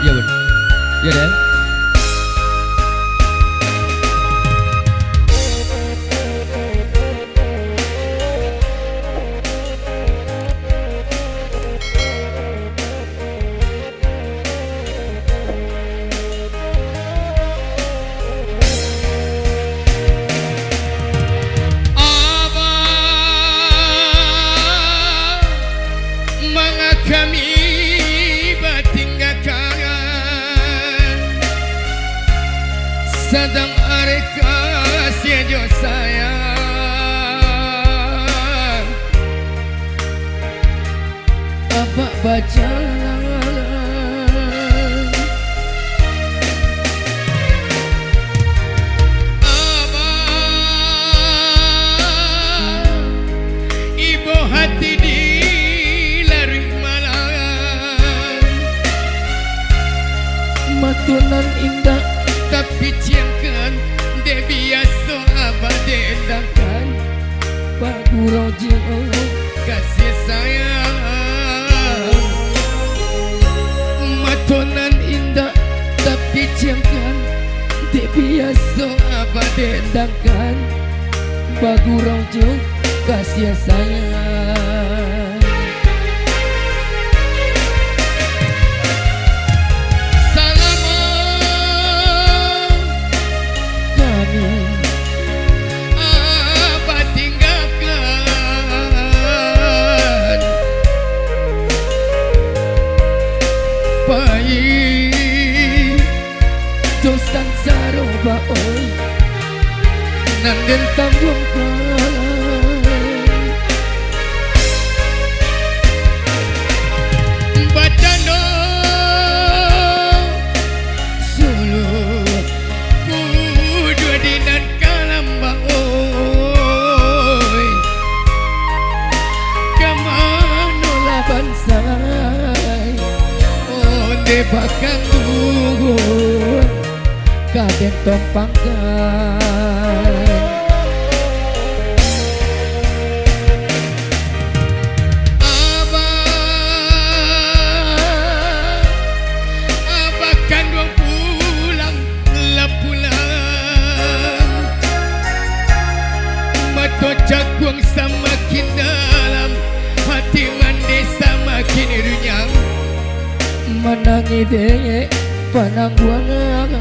Iya bun. Iya deh. Kami bertinggalkan sedang areka siejo sayang apa berjalan abang ibu hati di matunan indah tapi ciangkan dia biasa abah dendangkan bagu rojo kasih sayang matunan indah tapi ciangkan dia biasa abah dendangkan bagu rojo kasih sayang. Dosan saroba oi nanden tanggung bacano solo dua dinan kalamba oi kamano laban say onde bakang gugur kaden tompangkan abah kan dua pulang pulang mata jagung semakin dalam hati mandi semakin runyam menangi dek panangguangan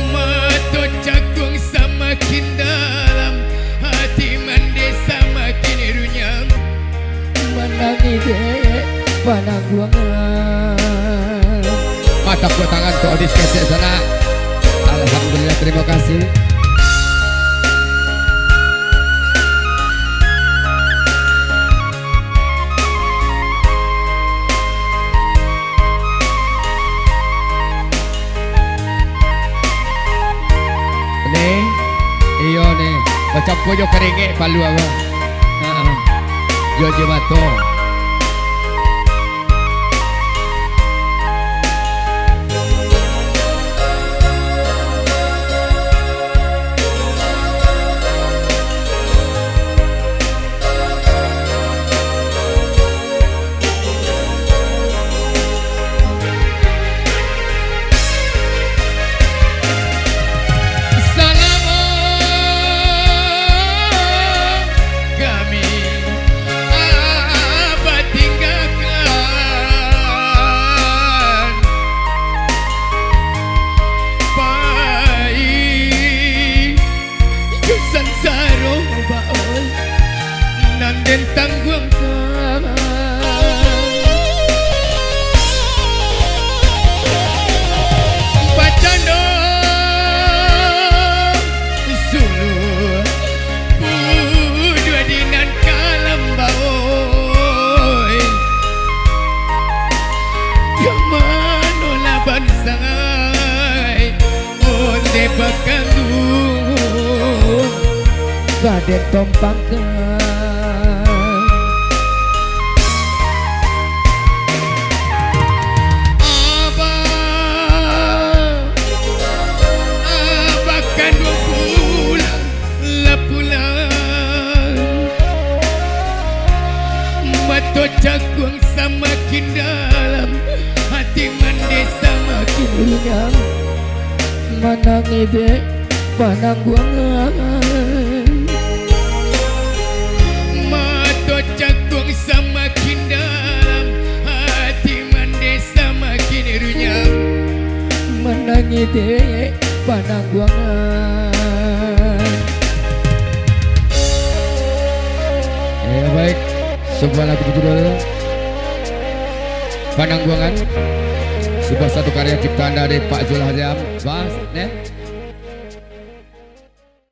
mata jagung semakin dalam hati mandi semakin runyam menangi dek panangguangan. Mata buat tangan ke Odis Kesek sana. Alhamdulillah, terima kasih. Iyo nih, macam pojo keringek palu apa? Jojo bato. Dan tanggung bacano sulu dua dinan kalamba oi kemana laban sangai onde bakandu kaden tompangkan Mata jagung semakin dalam, hati mendesa makin runyam. Menangi dek panangguangan. Mata jagung semakin dalam, hati mendesa makin runyam. Menangi dek panangguangan. Ya baik, sebuah lagu berjudul Panangguangan, sebuah satu karya ciptaan dari Pak Zul Hazam. Bas,